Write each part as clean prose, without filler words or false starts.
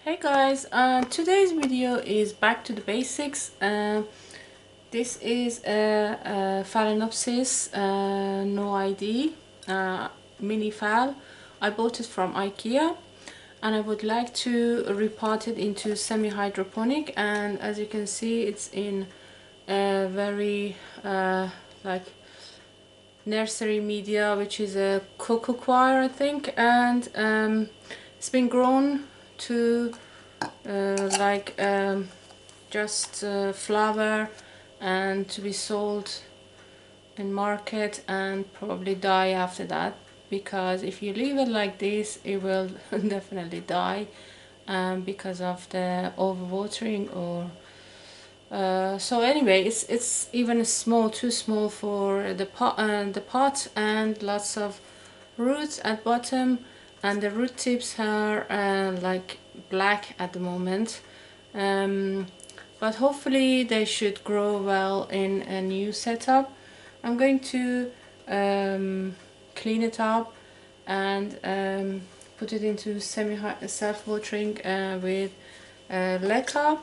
Hey guys, today's video is back to the basics. This is a Phalaenopsis NoID Mini Phal. I bought it from IKEA and I would like to repot it into semi-hydroponic, and as you can see it's in a very like nursery media, which is a cocoa coir I think, and it's been grown to just flower and to be sold in market and probably die after that, because if you leave it like this it will definitely die because of the overwatering or so anyway, it's even small, too small for the pot, and lots of roots at bottom, and the root tips are like black at the moment, but hopefully they should grow well in a new setup. I'm going to clean it up and put it into self-watering with leca,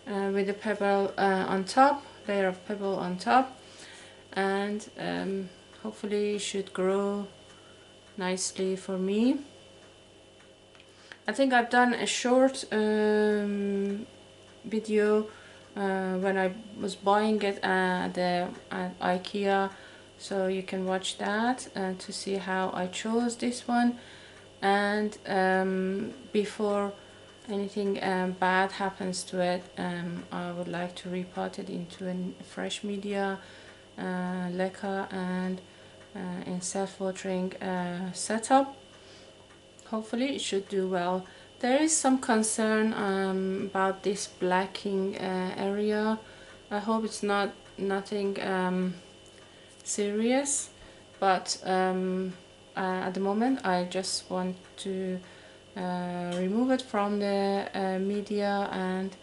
with a pebble on top, layer of pebble on top, and hopefully it should grow nicely for me. I think I've done a short video when I was buying it at IKEA, so you can watch that to see how I chose this one. And before anything bad happens to it, I would like to repot it into a fresh media, leca, and in self-watering setup. Hopefully it should do well. There is some concern about this blacking area. I hope it's nothing serious, but at the moment I just want to remove it from the media and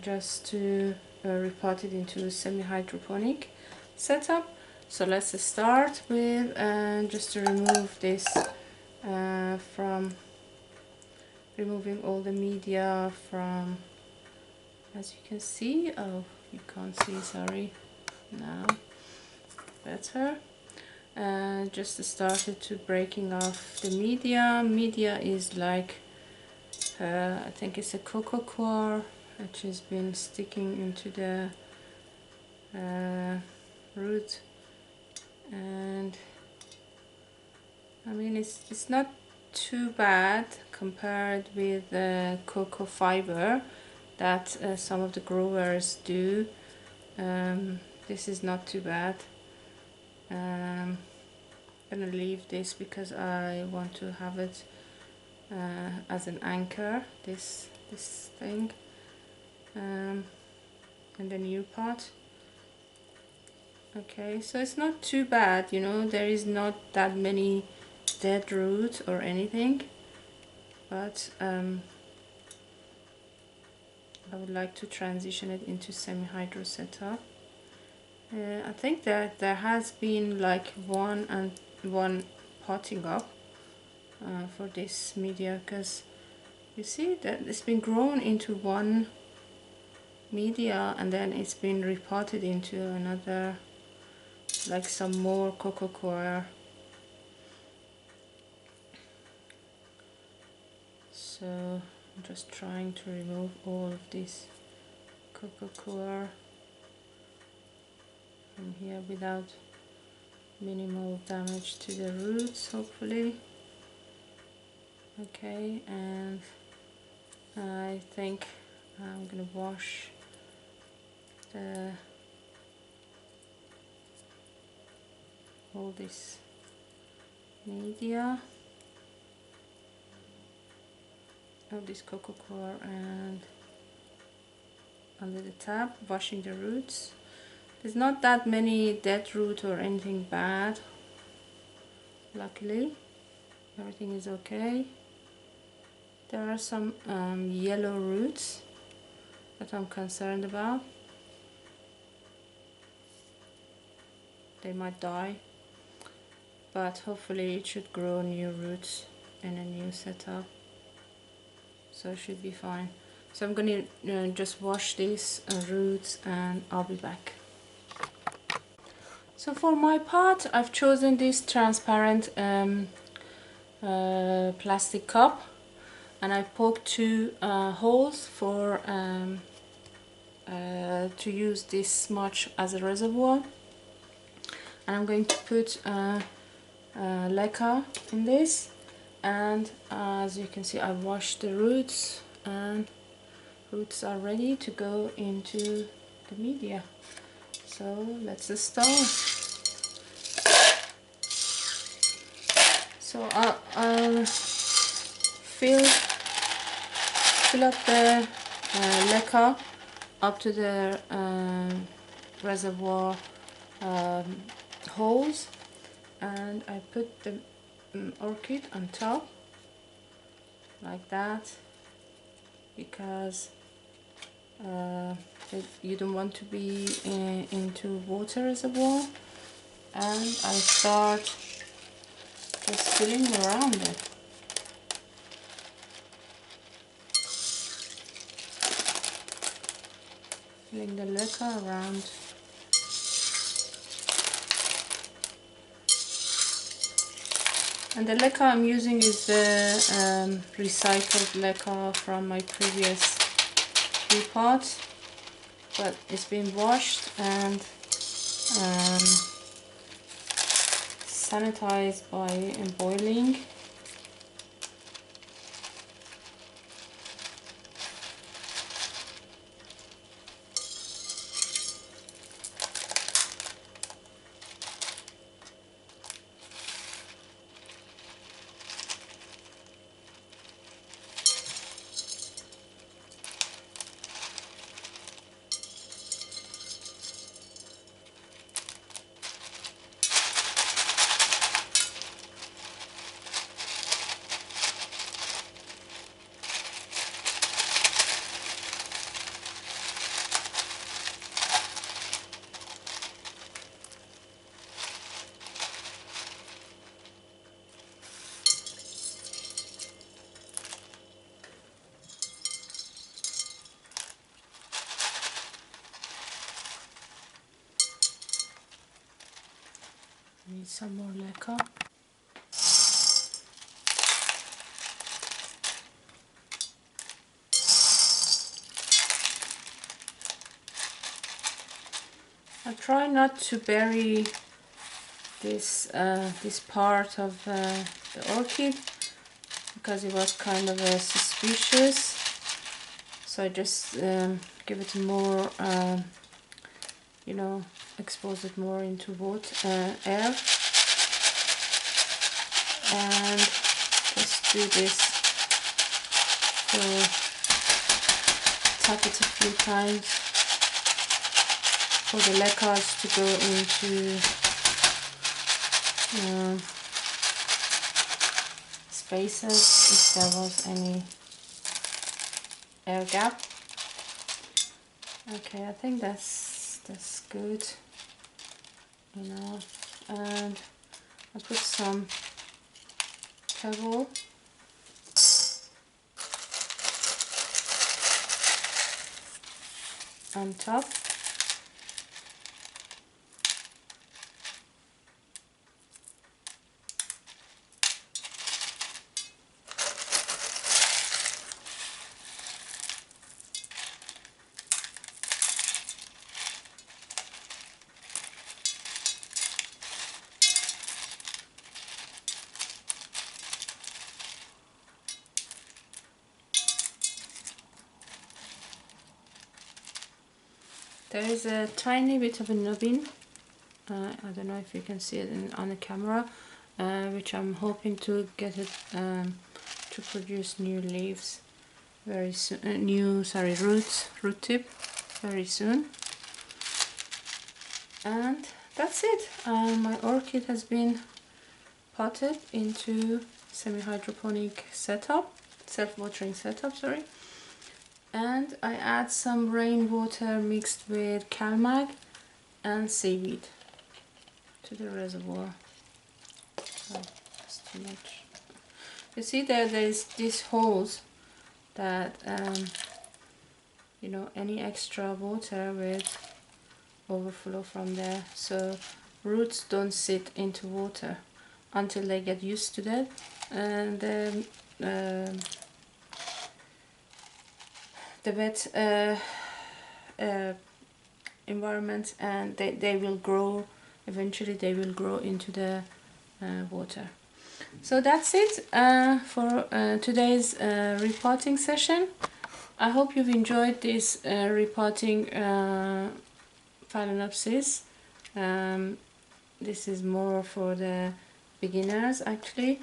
just to repot it into a semi-hydroponic setup. So let's start with just to remove this from removing all the media from, as you can see. Oh, you can't see, sorry. Now better. Just started to breaking off the media. Media is like I think it's a cocoa coir which has been sticking into the root, and I mean it's not too bad compared with the cocoa fiber that some of the growers do. This is not too bad. I'm gonna leave this because I want to have it as an anchor, this thing, in the new pot. Okay, so it's not too bad, you know, there is not that many dead roots or anything, but I would like to transition it into semi-hydro setup. I think that there has been like one potting up for this media, because you see that it's been grown into one media and then it's been repotted into another, like some more cocoa coir. So I'm just trying to remove all of this cocoa coir from here without minimal damage to the roots, hopefully. Okay, and I think I'm gonna wash all this media, all this cocoa coir, and under the tap, washing the roots. There's not that many dead root or anything bad, luckily. Everything is okay. There are some yellow roots that I'm concerned about. They might die, but hopefully it should grow new roots in a new setup. so it should be fine. So I'm going to just wash these roots and I'll be back. So for my pot, I've chosen this transparent plastic cup, and I poked 2 holes for to use this much as a reservoir. And I'm going to put leca in this, and as you can see, I washed the roots, and roots are ready to go into the media. So let's start. So I'll fill up the leca up to the reservoir holes, and I put the orchid on top like that, because you don't want to be into water reservoir. And I start just filling around it. Filling the leca around. And the leca I'm using is the recycled leca from my previous few pots, but it's been washed and sanitized by boiling. Need some more leca. I try not to bury this part of the orchid, because it was kind of suspicious. So I just give it more, you know, expose it more into water, air, and just do this. So tap it a few times for the lecas to go into spaces if there was any air gap. Okay, I think that's good enough. And I put some pebble on top. There is a tiny bit of a nubbin, I don't know if you can see it on the camera, which I'm hoping to get it to produce new leaves very soon, root tip very soon. And that's it. My orchid has been potted into semi-hydroponic setup, self-watering setup, sorry. And I add some rainwater mixed with calmag and seaweed to the reservoir. Oh, that's too much. You see there's these holes that you know, any extra water will overflow from there, so roots don't sit into water until they get used to that, and the wet environment, and they will grow, eventually they will grow into the water. So that's it for today's repotting session. I hope you've enjoyed this repotting Phalaenopsis. This is more for the beginners actually.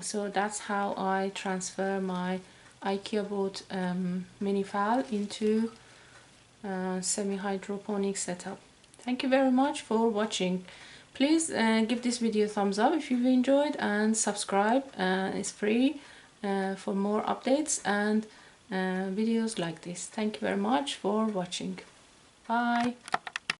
So that's how I transfer my IKEA bought mini phal into semi-hydroponic setup. Thank you very much for watching. Please give this video a thumbs up if you've enjoyed, and subscribe. It's free for more updates and videos like this. Thank you very much for watching. Bye.